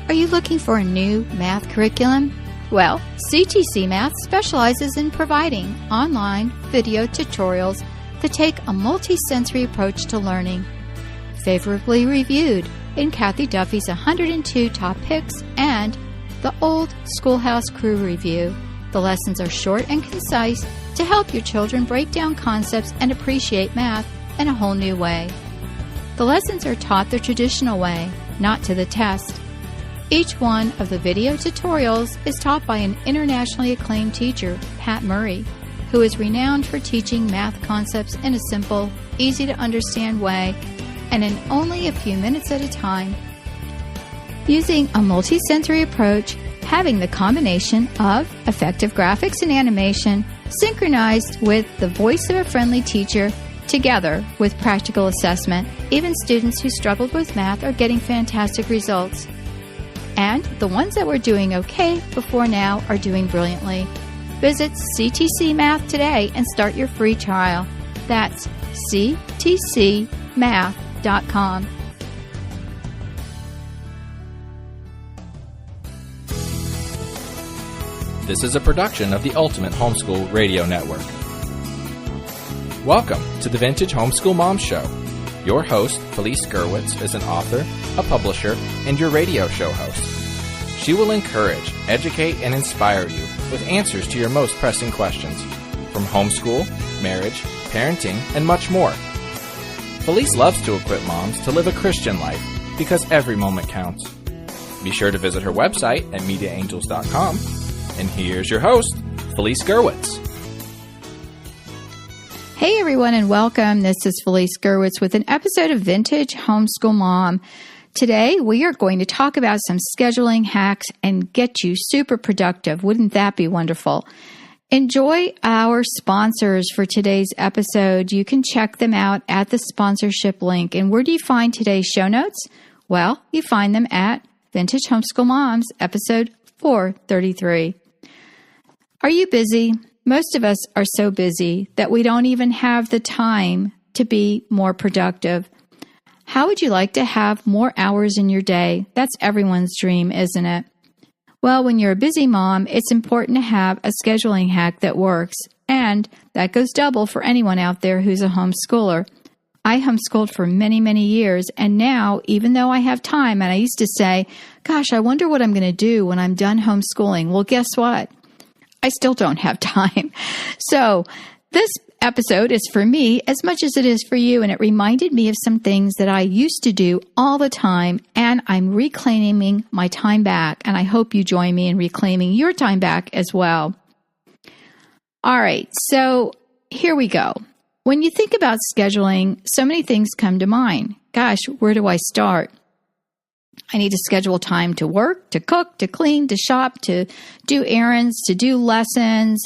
Are you looking for a new math curriculum? Well, CTC Math specializes in providing online video tutorials that take a multi-sensory approach to learning. Favorably reviewed in Kathy Duffy's 102 Top Picks and the Old Schoolhouse Crew Review. The lessons are short and concise to help your children break down concepts and appreciate math in a whole new way. The lessons are taught the traditional way, not to the test. Each one of the video tutorials is taught by an internationally acclaimed teacher, Pat Murray, who is renowned for teaching math concepts in a simple, easy-to-understand way and in only a few minutes at a time. Using a multi-sensory approach, having the combination of effective graphics and animation synchronized with the voice of a friendly teacher together with practical assessment, even students who struggled with math are getting fantastic results. And the ones that were doing okay before now are doing brilliantly. Visit CTC Math today and start your free trial. That's ctcmath.com. This is a production of the Ultimate Homeschool Radio Network. Welcome to the Vintage Homeschool Mom Show. Your host, Felice Gerwitz, is an author, a publisher, and your radio show host. She will encourage, educate, and inspire you with answers to your most pressing questions, from homeschool, marriage, parenting, and much more. Felice loves to equip moms to live a Christian life because every moment counts. Be sure to visit her website at mediaangels.com. And here's your host, Felice Gerwitz. Hey everyone and welcome. This is Felice Gerwitz with an episode of Vintage Homeschool Mom. Today we are going to talk about some scheduling hacks and get you super productive. Wouldn't that be wonderful? Enjoy our sponsors for today's episode. You can check them out at the sponsorship link. And where do you find today's show notes? Well, you find them at Vintage Homeschool Moms, episode 433. Are you busy? Most of us are so busy that we don't even have the time to be more productive. How would you like to have more hours in your day? That's everyone's dream, isn't it? Well, when you're a busy mom, it's important to have a scheduling hack that works, and that goes double for anyone out there who's a homeschooler. I homeschooled for many, many years, and now, even though I have time, and I used to say, gosh, I wonder what I'm going to do when I'm done homeschooling. Well, guess what? I still don't have time. So this episode is for me as much as it is for you, and it reminded me of some things that I used to do all the time, and I'm reclaiming my time back, and I hope you join me in reclaiming your time back as well. All right, so here we go. When you think about scheduling, so many things come to mind. Gosh, where do I start? I need to schedule time to work, to cook, to clean, to shop, to do errands, to do lessons,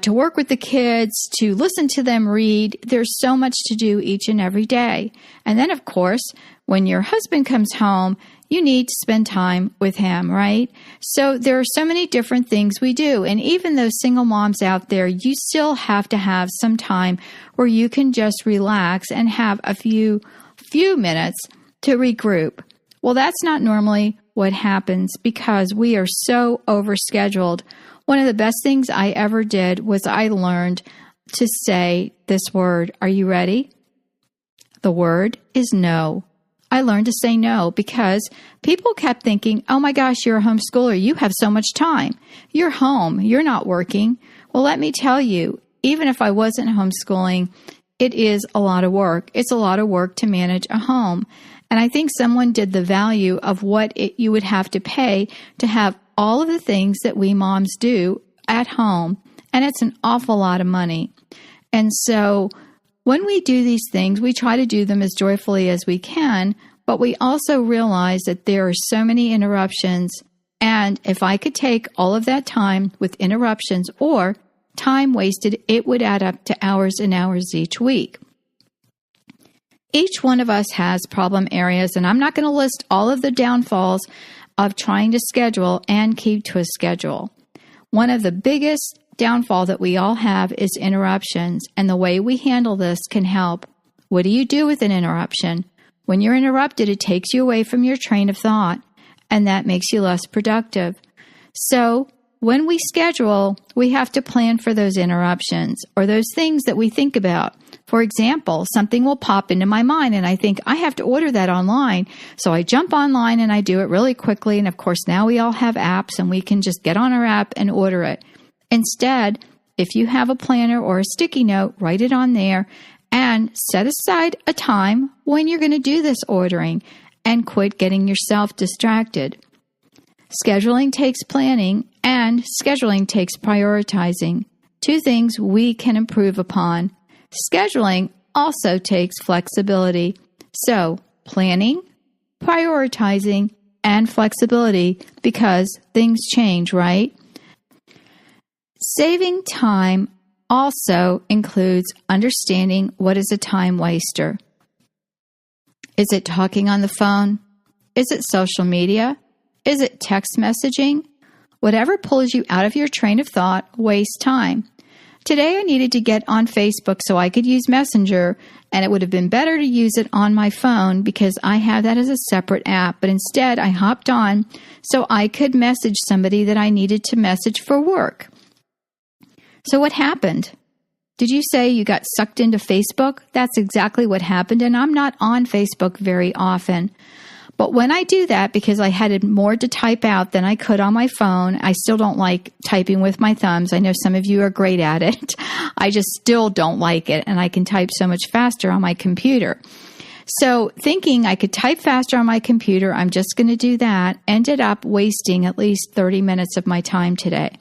to work with the kids, to listen to them read. There's so much to do each and every day. And then, of course, when your husband comes home, you need to spend time with him, right? So there are so many different things we do. And even those single moms out there, you still have to have some time where you can just relax and have a few minutes to regroup. Well, that's not normally what happens because we are so overscheduled. One of the best things I ever did was I learned to say this word. Are you ready? The word is no. I learned to say no because people kept thinking, oh my gosh, you're a homeschooler. You have so much time. You're home. You're not working. Well, let me tell you, even if I wasn't homeschooling, it is a lot of work. It's a lot of work to manage a home. And I think someone did the value of what you would have to pay to have all of the things that we moms do at home. And it's an awful lot of money. And so when we do these things, we try to do them as joyfully as we can, but we also realize that there are so many interruptions. And if I could take all of that time with interruptions or time wasted, it would add up to hours and hours each week. Each one of us has problem areas, and I'm not going to list all of the downfalls of trying to schedule and keep to a schedule. One of the biggest downfall that we all have is interruptions, and the way we handle this can help. What do you do with an interruption? When you're interrupted, it takes you away from your train of thought. and that makes you less productive. So when we schedule, we have to plan for those interruptions or those things that we think about. For example, something will pop into my mind and I think I have to order that online. So I jump online and I do it really quickly. And of course, now we all have apps and we can just get on our app and order it. Instead, if you have a planner or a sticky note, write it on there and set aside a time when you're going to do this ordering and quit getting yourself distracted. Scheduling takes planning and scheduling takes prioritizing, two things we can improve upon. Scheduling also takes flexibility. So, planning, prioritizing, and flexibility because things change, right? Saving time also includes understanding what is a time waster. Is it talking on the phone? Is it social media? Is it text messaging? Whatever pulls you out of your train of thought wastes time. Today I needed to get on Facebook so I could use Messenger, and it would have been better to use it on my phone because I have that as a separate app. But instead I hopped on so I could message somebody that I needed to message for work. So what happened? Did you say you got sucked into Facebook? That's exactly what happened, and I'm not on Facebook very often. But when I do that, because I had more to type out than I could on my phone, I still don't like typing with my thumbs. I know some of you are great at it. I just still don't like it, and I can type so much faster on my computer. So thinking I could type faster on my computer, I'm just going to do that, ended up wasting at least 30 minutes of my time today.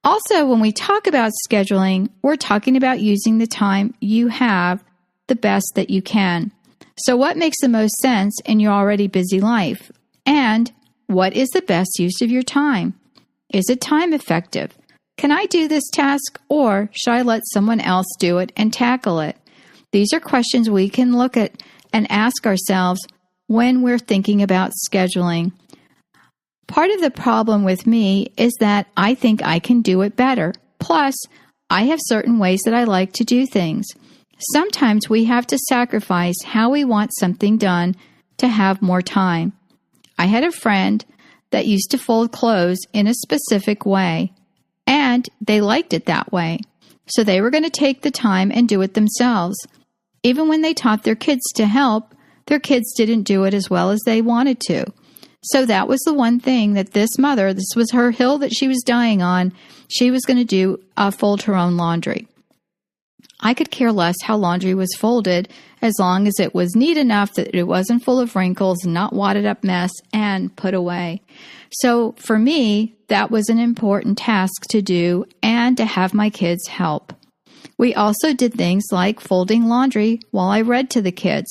Also, when we talk about scheduling, we're talking about using the time you have the best that you can. So what makes the most sense in your already busy life? And what is the best use of your time? Is it time effective? Can I do this task or should I let someone else do it and tackle it? These are questions we can look at and ask ourselves when we're thinking about scheduling. Part of the problem with me is that I think I can do it better. Plus, I have certain ways that I like to do things. Sometimes we have to sacrifice how we want something done to have more time. I had a friend that used to fold clothes in a specific way, and they liked it that way. So they were going to take the time and do it themselves. Even when they taught their kids to help, their kids didn't do it as well as they wanted to. So that was the one thing that this mother, this was her hill that she was dying on, she was going to do, fold her own laundry. I could care less how laundry was folded as long as it was neat enough that it wasn't full of wrinkles and not wadded up mess and put away. So for me, that was an important task to do and to have my kids help. We also did things like folding laundry while I read to the kids.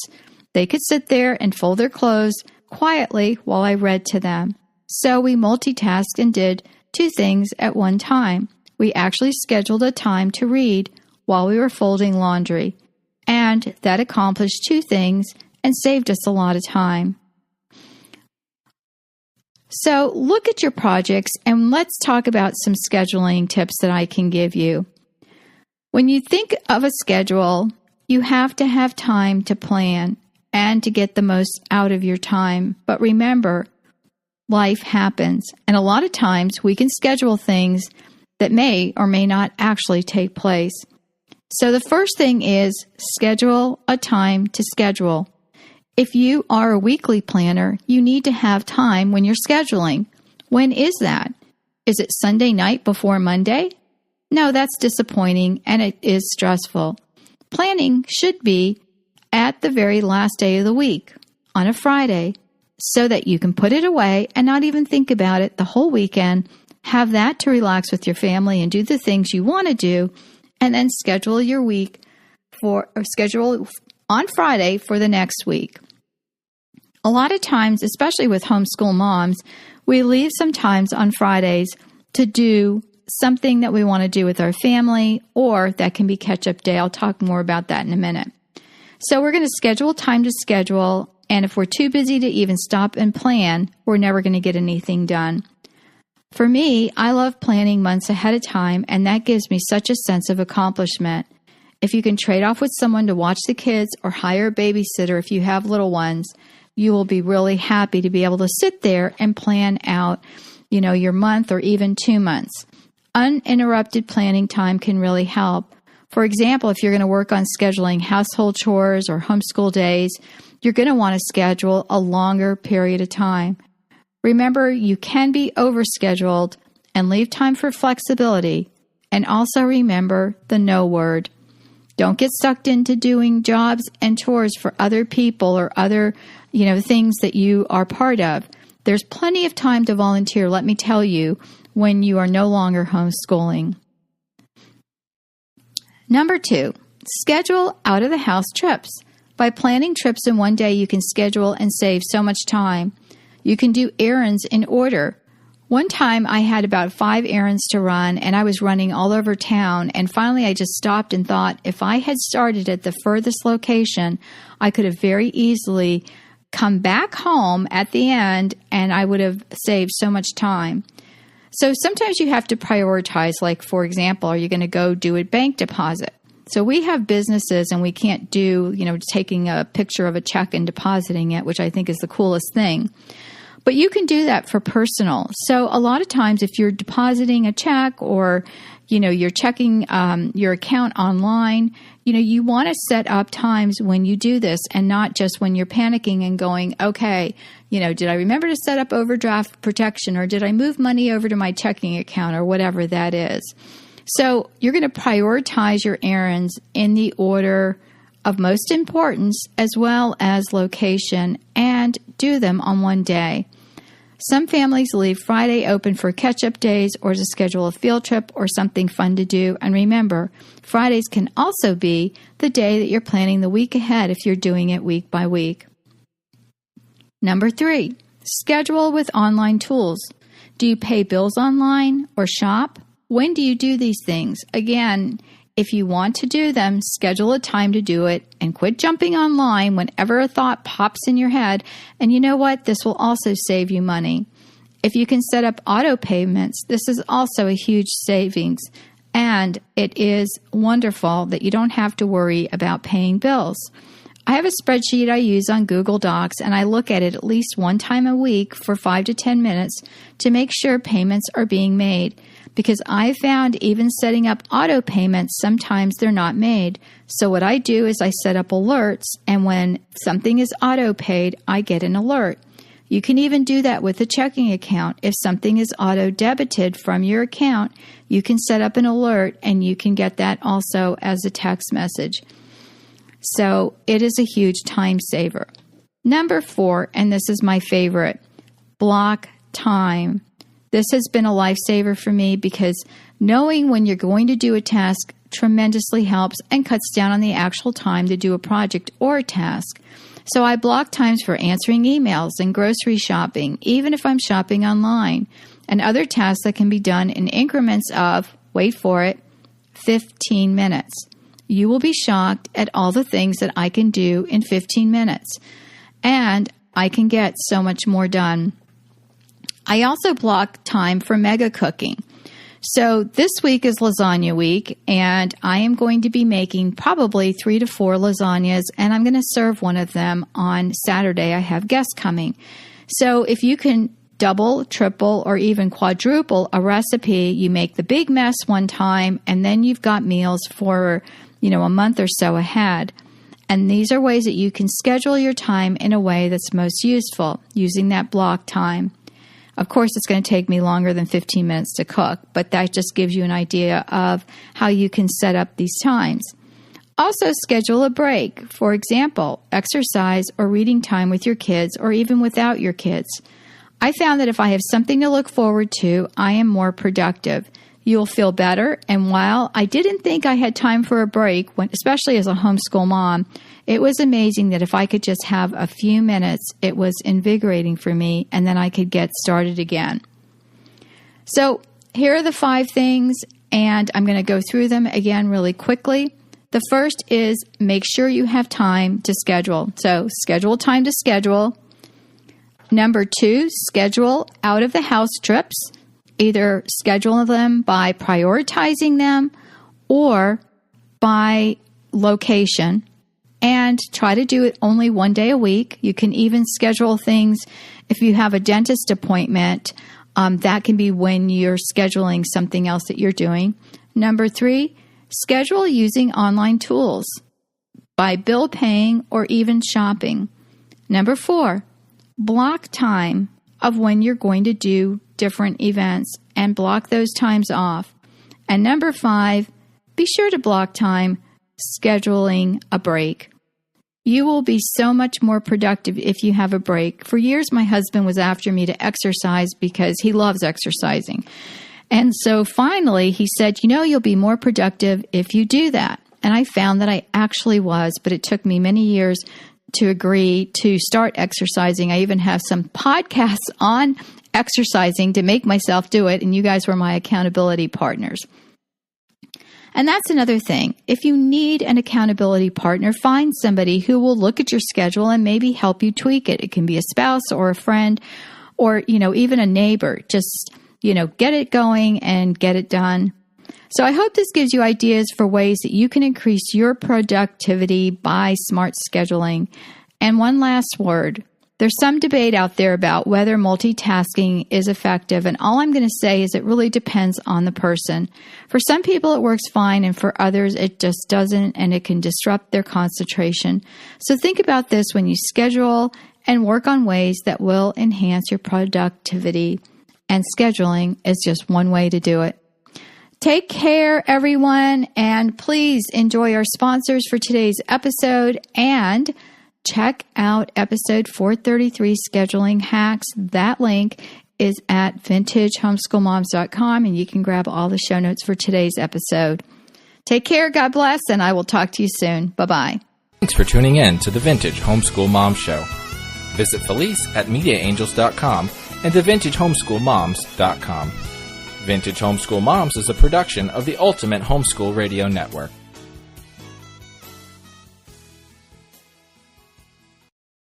They could sit there and fold their clothes quietly while I read to them. So we multitasked and did two things at one time. We actually scheduled a time to read while we were folding laundry, and that accomplished two things and saved us a lot of time. So look at your projects and let's talk about some scheduling tips that I can give you. When you think of a schedule, you have to have time to plan and to get the most out of your time. But remember, life happens, and a lot of times we can schedule things that may or may not actually take place. So the first thing is schedule a time to schedule. If you are a weekly planner, you need to have time when you're scheduling. When is that? Is it Sunday night before Monday? No, that's disappointing and it is stressful. Planning should be at the very last day of the week, on a Friday, so that you can put it away and not even think about it the whole weekend. Have that to relax with your family and do the things you want to do, and then schedule your week schedule on Friday for the next week. A lot of times, especially with homeschool moms, we leave some times on Fridays to do something that we want to do with our family, or that can be catch-up day. I'll talk more about that in a minute. So we're going to schedule time to schedule, and if we're too busy to even stop and plan, we're never going to get anything done. For me, I love planning months ahead of time, and that gives me such a sense of accomplishment. If you can trade off with someone to watch the kids or hire a babysitter if you have little ones, you will be really happy to be able to sit there and plan out, your month or even 2 months. Uninterrupted planning time can really help. For example, if you're going to work on scheduling household chores or homeschool days, you're going to want to schedule a longer period of time. Remember, you can be overscheduled and leave time for flexibility. And also remember the no word. Don't get sucked into doing jobs and chores for other people or other, things that you are part of. There's plenty of time to volunteer, let me tell you, when you are no longer homeschooling. Number 2, schedule out-of-the-house trips. By planning trips in one day, you can schedule and save so much time. You can do errands in order. One time I had about 5 errands to run, and I was running all over town, and finally I just stopped and thought if I had started at the furthest location, I could have very easily come back home at the end, and I would have saved so much time. So sometimes you have to prioritize, like, for example, are you going to go do a bank deposit? So we have businesses, and we can't do, taking a picture of a check and depositing it, which I think is the coolest thing. But you can do that for personal. So a lot of times if you're depositing a check or, you're checking your account online, you want to set up times when you do this and not just when you're panicking and going, okay, did I remember to set up overdraft protection or did I move money over to my checking account or whatever that is. So you're going to prioritize your errands in the order of most importance as well as location and do them on one day. Some families leave Friday open for catch-up days or to schedule a field trip or something fun to do. And remember, Fridays can also be the day that you're planning the week ahead if you're doing it week by week. Number 3, schedule with online tools. Do you pay bills online or shop? When do you do these things? Again, if you want to do them, schedule a time to do it and quit jumping online whenever a thought pops in your head. And you know what? This will also save you money. If you can set up auto payments, this is also a huge savings. And it is wonderful that you don't have to worry about paying bills. I have a spreadsheet I use on Google Docs, and I look at it at least one time a week for 5 to 10 minutes to make sure payments are being made. Because I found even setting up auto payments, sometimes they're not made. So what I do is I set up alerts, and when something is auto paid, I get an alert. You can even do that with a checking account. If something is auto debited from your account, you can set up an alert, and you can get that also as a text message. So it is a huge time saver. Number 4, and this is my favorite, block time. This has been a lifesaver for me because knowing when you're going to do a task tremendously helps and cuts down on the actual time to do a project or a task. So I block times for answering emails and grocery shopping, even if I'm shopping online, and other tasks that can be done in increments of, wait for it, 15 minutes. You will be shocked at all the things that I can do in 15 minutes, and I can get so much more done. I also block time for mega cooking. So this week is lasagna week, and I am going to be making probably 3 to 4 lasagnas, and I'm going to serve one of them on Saturday. I have guests coming. So if you can double, triple, or even quadruple a recipe, you make the big mess one time, and then you've got meals for, a month or so ahead. And these are ways that you can schedule your time in a way that's most useful, using that block time. Of course, it's going to take me longer than 15 minutes to cook, but that just gives you an idea of how you can set up these times. Also, schedule a break. For example, exercise or reading time with your kids or even without your kids. I found that if I have something to look forward to, I am more productive. You'll feel better, and while I didn't think I had time for a break, especially as a homeschool mom, it was amazing that if I could just have a few minutes, it was invigorating for me, and then I could get started again. So here are the 5 things, and I'm going to go through them again really quickly. The first is make sure you have time to schedule. So schedule time to schedule. Number 2, schedule out-of-the-house trips. Either schedule them by prioritizing them or by location. and try to do it only one day a week. You can even schedule things if you have a dentist appointment. That can be when you're scheduling something else that you're doing. Number 3, schedule using online tools by bill paying or even shopping. Number 4, block time of when you're going to do different events and block those times off. And number 5, be sure to block time scheduling a break. You will be so much more productive if you have a break. For years, my husband was after me to exercise because he loves exercising. And so finally, he said, you'll be more productive if you do that. And I found that I actually was, but it took me many years to agree to start exercising. I even have some podcasts on exercising to make myself do it, and you guys were my accountability partners. And that's another thing. If you need an accountability partner, find somebody who will look at your schedule and maybe help you tweak it. It can be a spouse or a friend or, even a neighbor. Just, get it going and get it done. So I hope this gives you ideas for ways that you can increase your productivity by smart scheduling. And one last word. There's some debate out there about whether multitasking is effective, and all I'm going to say is it really depends on the person. For some people, it works fine, and for others, it just doesn't, and it can disrupt their concentration. So think about this when you schedule and work on ways that will enhance your productivity, and scheduling is just one way to do it. Take care, everyone, and please enjoy our sponsors for today's episode, and check out episode 433, Scheduling Hacks. That link is at vintagehomeschoolmoms.com, and you can grab all the show notes for today's episode. Take care, God bless, and I will talk to you soon. Bye-bye. Thanks for tuning in to the Vintage Homeschool Mom Show. Visit Felice at MediaAngels.com and thevintagehomeschoolmoms.com. Vintage Homeschool Moms is a production of the Ultimate Homeschool Radio Network.